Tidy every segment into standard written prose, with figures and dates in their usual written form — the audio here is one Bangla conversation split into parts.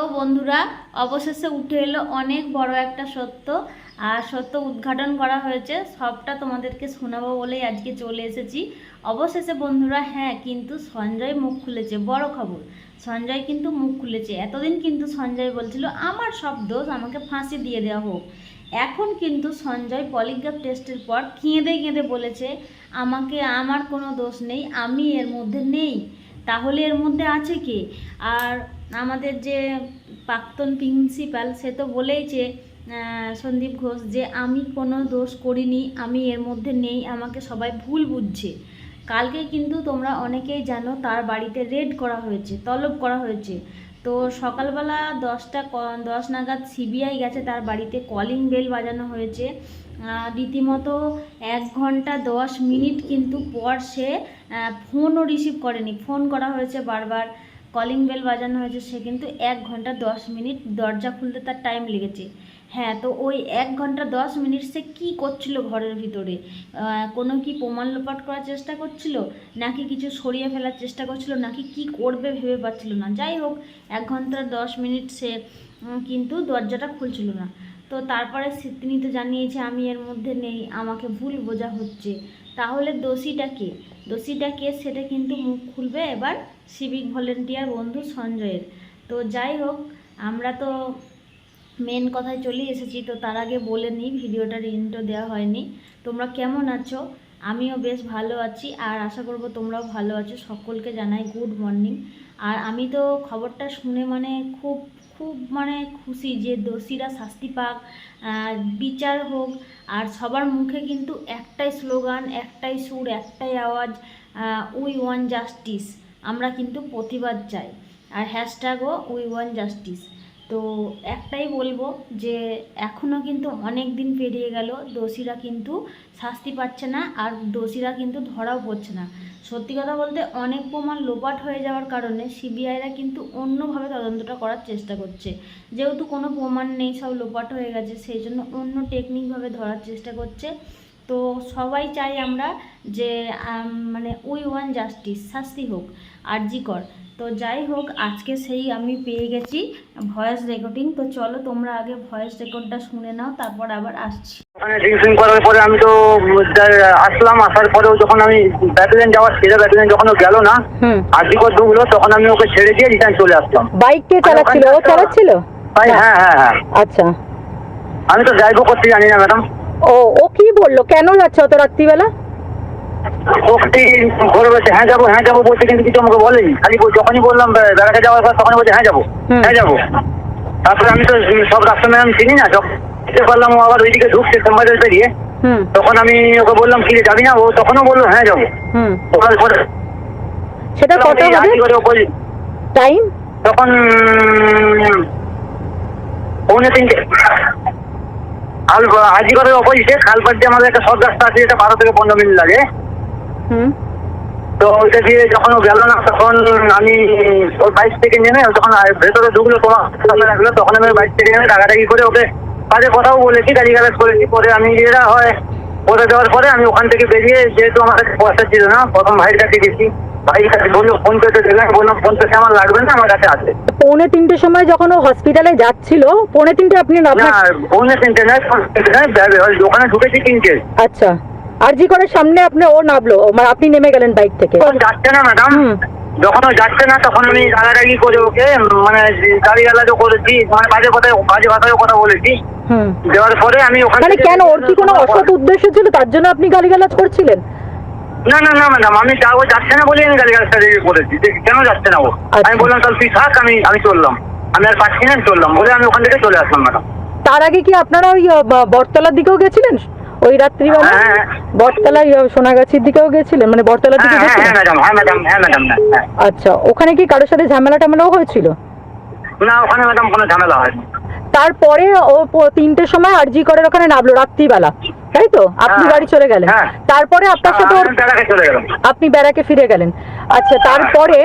তো বন্ধুরা, অবশেষে উঠে এলো অনেক বড় একটা সত্য। আর সত্য উদ্ঘাটন করা হয়েছে, সবটা তোমাদেরকে শোনাবো বলেই আজকে চলে এসেছি। অবশেষে বন্ধুরা, হ্যাঁ, কিন্তু সঞ্জয় মুখ খুলেছে। বড় খবর, সঞ্জয় কিন্তু মুখ খুলেছে। এতদিন কিন্তু সঞ্জয় বলছিল আমার সব দোষ, আমাকে ফাঁসি দিয়ে দেওয়া হোক। এখন কিন্তু সঞ্জয় পলিগ্রাফ টেস্টের পর কেঁদে কেঁদে বলেছে আমার কোনো দোষ নেই, আমি এর মধ্যে নেই। তাহলে এর মধ্যে আছে কে? আর আমাদের যে প্রাক্তন প্রিন্সিপাল, সে তো বলেইছে, সন্দীপ ঘোষ, যে আমি কোনো দোষ করিনি, আমি এর মধ্যে নেই, আমাকে সবাই ভুল বুঝছে। কালকে কিন্তু তোমরা অনেকেই জানো তার বাড়িতে রেড করা হয়েছে, তলব করা হয়েছে। তো সকালবেলা 10টা 10 নাগাদ সিবিআই গেছে তার বাড়িতে, কলিং বেল বাজানো হয়েছে। রীতিমতো 1 ঘন্টা 10 মিনিট কিন্তু পর সে ফোনও রিসিভ করেনি। ফোন করা হয়েছে বারবার, কলিং বেল বাজানো হয়েছে, সে কিন্তু 1 ঘন্টা 10 মিনিট দরজা খুলতে তার টাইম লেগেছে। হ্যাঁ, তো ওই 1 ঘন্টা 10 মিনিট সে কী করছিল ঘরের ভিতরে? কোনো কি প্রমাণ লোপাট করার চেষ্টা করছিল, নাকি কিছু সরিয়ে ফেলার চেষ্টা করছিল, নাকি কি করবে ভেবে পাচ্ছিল না? যাই হোক, 1 ঘন্টা 10 মিনিট সে কিন্তু দরজাটা খুলছিল না। তো তারপরে তিনি তো জানিয়েছে আমি এর মধ্যে নেই, আমাকে ভুল বোঝা হচ্ছে। তাহলে দোষীটা কে সেটা কিন্তু মুখ খুলবে এবার সিভিক ভলেন্টিয়ার বন্ধু সঞ্জয়ের। তো যাই হোক, আমরা তো মেন কথায় চলে এসেছি। তো তার আগে বলে নিই, ভিডিওটার ইন্ট্রো দেওয়া হয়নি। তোমরা কেমন আছো? আমিও বেশ ভালো আছি, আর আশা করব তোমরাও ভালো আছো। সকলকে জানাই গুড মর্নিং। আর আমি তো খবরটা শুনে খুব খুব খুশি যে দোষীরা শাস্তি পাক, বিচার হোক। আর সবার মুখে কিন্তু একটাই স্লোগান, একটাই সুর, একটাই আওয়াজ, উই ওয়ান্ট জাস্টিস। আমরা কিন্তু প্রতিবাদ চাই, আর হ্যাশট্যাগও উই ওয়ান্ট জাস্টিস। তো একটাই বলবো যে এখনও কিন্তু অনেক দিন পেরিয়ে গেল, দোষীরা কিন্তু শাস্তি পাচ্ছে না, আর দোষীরা কিন্তু ধরাও পড়ছে না। সত্যি কথা বলতে, অনেক প্রমাণ লোপাট হয়ে যাওয়ার কারণে সিবিআইরা কিন্তু অন্যভাবে তদন্তটা করার চেষ্টা করছে। যেহেতু কোনো প্রমাণ নেই, সব লোপাট হয়ে গেছে, সেই জন্য অন্য টেকনিকভাবে ধরার চেষ্টা করছে। তো সবাই চাই আমরা যে উই ওয়ান্ট জাস্টিস, শাস্তি হোক আরজি কর। তো যাই হোক, আজকে সেই আমি পেয়ে গেছি ভয়েস রেকর্ডিং। তো চলো তোমরা আগে ভয়েস রেকর্ডটা শুনে নাও, তারপর আবার আসছি। ওখানে ড্রিঙ্কিং করার পরে আমি তো আসলাম। আসার পরেও যখন আমি ব্যাটালিয়ন যাওয়ার ছিল, ব্যাটালিয়ন যখন ও গেল না, আরজিকর ঢুকলো, তখন আমি ওকে ছেড়ে দিয়ে রিটার্ন চলে আসলাম। বাইক কে চালাচ্ছিল? ও চালাচ্ছিল? হ্যাঁ হ্যাঁ হ্যাঁ। আচ্ছা, আমি তো ড্রাইভও করতে জানি না ম্যাডাম। ও কি বললো? কেন যাচ্ছে অত রাত্রিবেলা? ওকে ঘরে বলছে হ্যাঁ যাবো বলছে, কিন্তু কিছু আমাকে বলেনি। খালি যখনই বললাম বেড়াতে যাওয়ার পর, তখন বলছে হ্যাঁ যাবো। তারপরে আমি তো সব রাস্তা ম্যাডাম চিনি না, যখন পারলাম ও আবার ওইদিকে ঢুকছে সোমবারের পেরিয়ে, তখন আমি ওকে বললাম কি যাবি না? ও তখনও বললো হ্যাঁ যাবো। সেটা কত হবে টাইম? তখন 3:45। আজিগরের অপোজিটে খালপাট দিয়ে আমাদের একটা শর্ট রাস্তা আছে, যেটা 12 থেকে 15 মিনিট লাগে। তো ওইটা দিয়ে যখন ও গেল না, তখন আমি ওর বাইক থেকে নেমে, যখন ভেতরে ঢুকলো তোমার সামনে রাখলো, তখন আমি বাইক থেকে নেমে ডাকাডাকি করে ওকে কাজে কথাও বলেছি, গালিগালাজ করেছি। পরে আমি এরা হয় পরে দেওয়ার পরে আমি ওখান থেকে বেরিয়ে, যেহেতু আমার কাছে পয়সা ছিল না, প্রথম ভাইয়ের কাছে গেছি। ভাইয়ের কাছে বললো ফোন পেতে দেবেন, বললাম ফোন পেতে আমার লাগবে না, আমার কাছে আছে। 2:45 সময় যখন ও হসপিটালে যাচ্ছিল, 2:45 আপনি না 2:45 নয়, ওখানে ঢুকেছি 3টে। আচ্ছা, আরজি করার সামনে ও নামলো, আপনি নেমে গেলেন বাইক থেকে? যাচ্ছে না ম্যাডাম, যখন ও যাচ্ছে না তখন আমি রাগারাগি করে ওকে গালিগালাজও করেছি, বাজে ভাষায় কথা বলেছি। দেওয়ার পরে আমি ওখানে কেন, ওর কি কোনো অসৎ উদ্দেশ্য ছিল তার জন্য আপনি গালিগালাজ করছিলেন? না ম্যাডাম, আমি ও যাচ্ছে না বলে আমি গালিগালাজটা করেছি। কেন যাচ্ছে না ও? আমি বললাম তাহলে তুই থাক, আমি চললাম, আমি আর পাচ্ছি না, চললাম বলে আমি ওখান থেকে চলে আসলাম ম্যাডাম। তার আগে কি আপনারা ওই বটতলার দিকেও গেছিলেন ওই রাত্রিবেলা? বটতলা সোনাগাছির দিকেও গেছিলেন, বটতলার দিকে গেছিলেন? হ্যাঁ ম্যাডাম। আচ্ছা, ওখানে কি কারোর সাথে ঝামেলাও হয়েছিল? না, ওখানে ম্যাডাম কোনো ঝামেলা হয়নি। তারপরে ও 3টের সময় আরজি করের ওখানে নামলো রাত্রিবেলা, তাই তো? আপনি বাড়ি চলে গেলেন, তারপরে আপনার সাথে আপনি ব্যারাকে ফিরে গেলেন। আচ্ছা, তারপরে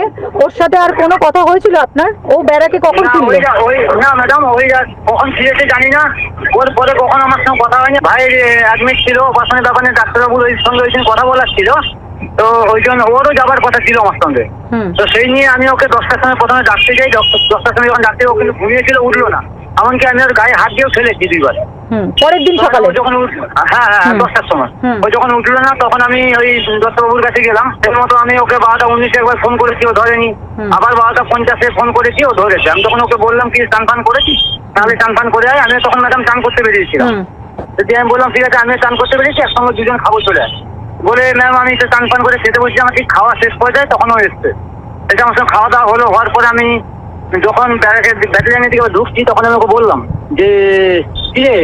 ওর সাথে আর কোনো কথা হয়েছিল আপনার? ও ব্যারাকে কখন ফিরল? না ম্যাডাম, কখন ফিরেছে জানি না। ওর পরে কখন আমার সঙ্গে কথা হয়নি। ভাইয়ের অ্যাডমিট ছিল, বাসনে ডাক্তারবাবুর সঙ্গে ওই দিন কথা বলার ছিল। তো ওই জন্য ওরও যাবার কথা ছিল আমার সঙ্গে। হুম তো সেই নিয়ে আমি ওকে 10টার সময় প্রথমে ডাকতে যাই, 10টার সময় যখন ডাকতে ও কিন্তু ঘুমিয়েছিল, উঠলো না। এমনকি আমি ওর গায়ে হাত দিয়েও ফেলেছি 2বার। হুম পরের দিন সকালে? যখন হ্যাঁ হ্যাঁ হুম। 10টার সময় হুম। ও যখন উঠলো না, তখন আমি ওই দত্তবাবুর কাছে গেলাম। সেই মতো আমি ওকে 12টা 19 একবার ফোন করেছি, ও ধরেনি। হুম। আবার 12টা 50 ফোন করেছি, ও ধরেছে। আমি তখন ওকে বললাম কি চান পান করেছিস, তাহলে চান পান করে আয়। আমি তখন ম্যাডাম চান করতে বেরিয়েছিলাম। হুম যদি আমি বললাম ঠিক আছে, আমি চান করতে বেরিয়েছি, একসঙ্গে দুজন খাবো, চলে আয়। বলে ম্যাম আমি তো চান পান করে খেতে বসছি, আমার ঠিক খাওয়া শেষ হয়ে যায়, তখন ও এসছে। এটা আমার সঙ্গে খাওয়া দাওয়া হলো। হওয়ার পরে আমি যখন ব্যাটালিয়ানের দিকে ঢুকছি, তখন আমি ওকে বললাম যে কি রে,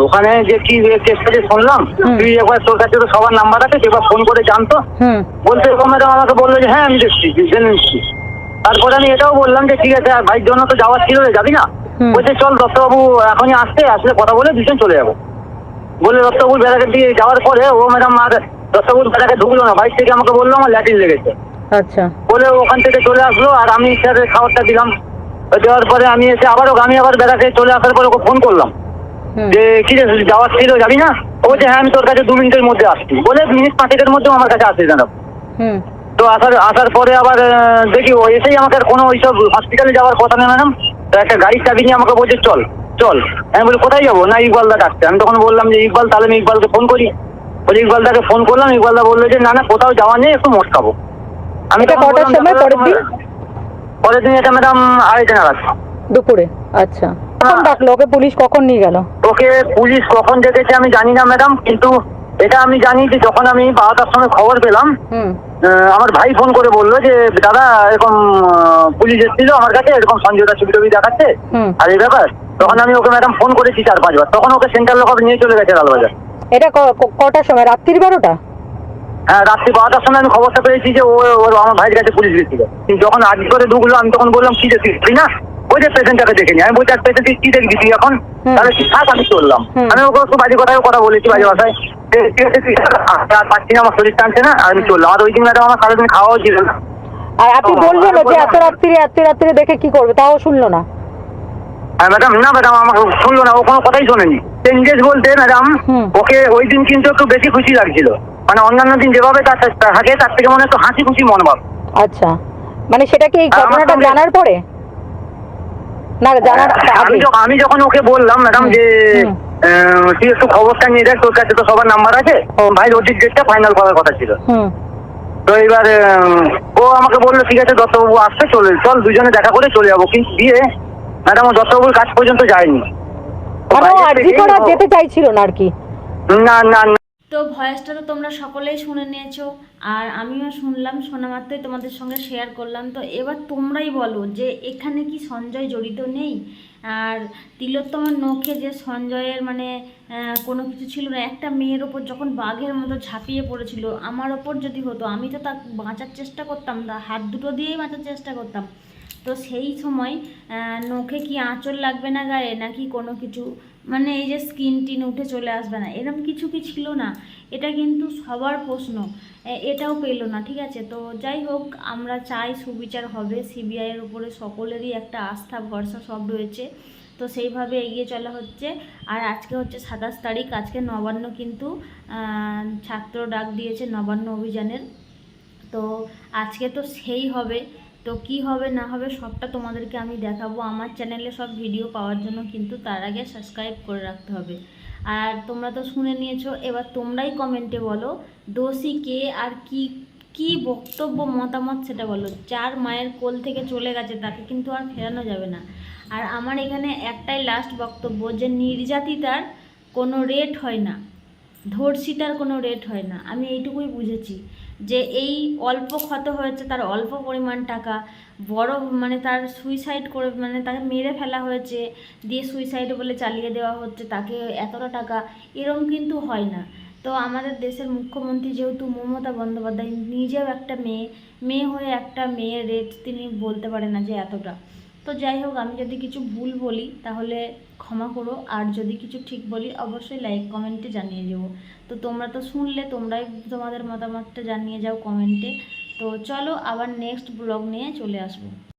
ওখানে যে কি কেসটা যে শুনলাম, তুই একবার তোর কাছে তো সবার নাম্বার আছে, একবার ফোন করে জানতো। হুম বলতে ম্যাডাম আমাকে বললো যে হ্যাঁ আমি দেখছি, জেনে নিচ্ছি। তারপরে আমি এটাও বললাম যে ঠিক আছে, ভাইয়ের জন্য তো যাওয়ার ছিল, যাবি না? হুম। বলছে চল দত্তবাবু এখনই আসলে কথা বলে দুজন চলে যাবো। বলে দত্তবাবুর ব্যারাকের দিকে যাওয়ার পরে ও ম্যাডাম আর দত্তবাবুর ব্যারাকে ঢুকলো না, বাইক থেকে আমাকে বললো আমার ল্যাটিন লেগেছে। আচ্ছা বলে ওখান থেকে চলে আসলো, আর আমি স্যার খাবারটা দিলাম। দেওয়ার পরে আমি এসে আমি আবার ব্যারাকে চলে আসার পরে ওকে ফোন করলাম হুম যে কি রে যাওয়ার ছিল, যাবি না? ও বলছে হ্যাঁ আমি তোর কাছে 2 মিনিটের মধ্যে আসছি। বলে মিনিট 5-এর মধ্যেও আমার কাছে আসে ম্যাডাম। হুম তো আসার পরে আবার দেখি ও এসেই আমাকে আর কোনো ওইসব হসপিটালে যাওয়ার কথা নেই ম্যাডাম। তো একটা গাড়ির চাবি নিয়ে আমাকে বলছে চল চল। আমি বলি কোথায় যাবো? না ইকবালদা ডাকছে। আমি তখন বললাম যে ইকবাল, তাহলে আমি ইকবালকে ফোন করি। বলে ইকবালদাকে ফোন করলাম, ইকবালদা বললো যে না কোথাও যাওয়া নেই, একটু মোট খাবো। আমি এটা তখন কটার বললাম, সময় পরের দিন? পরের দিন এটা ম্যাডাম 2:30 নাগাদ দুপুরে? আচ্ছা কখন ডাকলো ওকে পুলিশ, কখন নিয়ে গেল? ওকে পুলিশ কখন ডেকেছে আমি জানি না ম্যাডাম, কিন্তু এটা আমি জানি যে যখন আমি 12টার সময় খবর পেলাম, হুম আমার ভাই ফোন করে বললো যে দাদা এরকম পুলিশ এসেছিল আমার কাছে, এরকম সঞ্জয়দা ছবি টবি দেখাচ্ছে হুম। আর এই ব্যাপার। তখন আমি ওকে ম্যাডাম ফোন করেছি 4-5 বার, তখন ওকে সেন্ট্রাল লকআপে নিয়ে চলে গেছে লালবাজার। এটা কটার সময়? রাত্রির 12টা? হ্যাঁ রাত্রি 12টার সময় আমি খবরটা পেয়েছি যে ওর আমার ভাইয়ের কাছে পুলিশ গেছিল। যখন আজ করে ঢুকলো, আমি তখন বললাম কি দেখি না, ওই যে পেশেন্টটাকে দেখে নি। আমি বলছি আর পেশেন্ট কি দেখবি তুই এখন, তাহলে কি থাক, আমি চললাম। আমি ওকে একটু বাজে কথা বলেছি, বাজে ভাষায়। ঠিক আছে তুই আর পাচ্ছি না, আমার শরীর টানছে না, আর আমি চললাম। আর ওই দিন ম্যাডাম আমার সারাদিন খাওয়াও ছিল না। আর আপনি বললেন যে এত রাত্রিরে দেখে কি করবে, তাও শুনলো না? হ্যাঁ ম্যাডাম, না ম্যাডাম আমাকে শুনলো না, ও কোনো কথাই শোনেনি। চেঞ্জেস বলতে ম্যাডাম ওকে ওই দিন কিন্তু একটু বেশি খুশি লাগছিল, মানে অন্যান্য দিন যেভাবে তার থাকে তার থেকে মনে একটু হাসি খুশি মনোভাব। আচ্ছা মানে সেটা কি এই ঘটনাটা জানার পরে না জানার আগে? আমি যখন ওকে বললাম ম্যাডাম যে তুই একটু খবরটা নিয়ে দেখ, তোর কাছে তো সবার নাম্বার আছে, ভাই ওটির ডেটটা ফাইনাল করার কথা ছিল। তো এবার ও আমাকে বললো ঠিক আছে দত্তবাবু আসছে, চল দুজনে দেখা করে চলে যাবো। কিন্তু দিয়ে ম্যাডাম ও দত্তবাবুর কাছ পর্যন্ত যায়নি। আরজি করা যেতে চাইছিল না আর কি? না না না। তো ভয়েসটা তো তোমরা সকলেই শুনে নিয়েছো, আর আমিও শুনলাম, শোনা মাত্রই তোমাদের সঙ্গে শেয়ার করলাম। তো এবার তোমরাই বলো যে এখানে কি সঞ্জয় জড়িত নেই? আর তিলোত্তমার নখে যে সঞ্জয়ের মানে কোনো কিছু ছিল না, একটা মেয়ের ওপর যখন বাঘের মতো ঝাঁপিয়ে পড়েছিল, আমার ওপর যদি হতো আমি তো তাকে বাঁচার চেষ্টা করতাম, হাত দুটো দিয়েই বাঁচার চেষ্টা করতাম। তো সেই সময় নখে কি আঁচল লাগবে না গায়ে, নাকি কোনো কিছু মানে এই যে স্কিন টিন উঠে চলে আসবে না, এরকম কিছু কি ছিল না? এটা কিন্তু সবার প্রশ্ন, এটাও পেলো না। ঠিক আছে, তো যাই হোক, আমরা চাই সুবিচার হবে। সিবিআইয়ের উপরে সকলেরই একটা আস্থা ভরসা সব রয়েছে, তো সেইভাবে এগিয়ে চলা হচ্ছে। আর আজকে হচ্ছে 27 তারিখ, আজকে নবান্ন কিন্তু ছাত্র ডাক দিয়েছে নবান্ন অভিযানের। তো আজকে তো সেই হবে, তো কি হবে না হবে সবটা তোমাদেরকে আমি দেখাবো। আমার চ্যানেলে সব ভিডিও পাওয়ার জন্য কিন্তু তার আগে সাবস্ক্রাইব করে রাখতে হবে। আর তোমরা তো শুনে নিয়েছো, এবার তোমরাই কমেন্টে বলো দোষী কে, আর কি কি বক্তব্য মতামত সেটা বলো। যার মায়ের কোল থেকে চলে গেছে তাকে কিন্তু আর ফেরানো যাবে না। আর আমার এখানে একটাই লাস্ট বক্তব্য, যে নির্যাতিতার কোনো রেট হয় না, ধর্ষিতার কোনো রেট হয় না। আমি এইটুকুই বুঝেছি যে এই অল্প ক্ষত হয়েছে, তার অল্প পরিমাণ টাকা, বড় মানে তার সুইসাইড করে মানে তাকে মেরে ফেলা হয়েছে, দিয়ে সুইসাইড বলে চালিয়ে দেওয়া হচ্ছে, তাকে এতটা টাকা, এরম কিন্তু হয় না। তো আমাদের দেশের মুখ্যমন্ত্রী যেহেতু মমতা বন্দ্যোপাধ্যায়, নিজেও একটা মেয়ে হয়ে একটা মেয়ের রেট তিনি বলতে পারেন না যে এতটা। তো যাই হোক, আমি যদি কিছু ভুল বলি তাহলে ক্ষমা করো, আর যদি কিছু ঠিক বলি অবশ্যই লাইক কমেন্টে জানিয়ে দেবো। তো তোমরা তো শুনলে, তোমরাই তোমাদের মতামতটা জানিয়ে যাও কমেন্টে। তো চলো আবার নেক্সট ব্লগ নিয়ে চলে আসবো।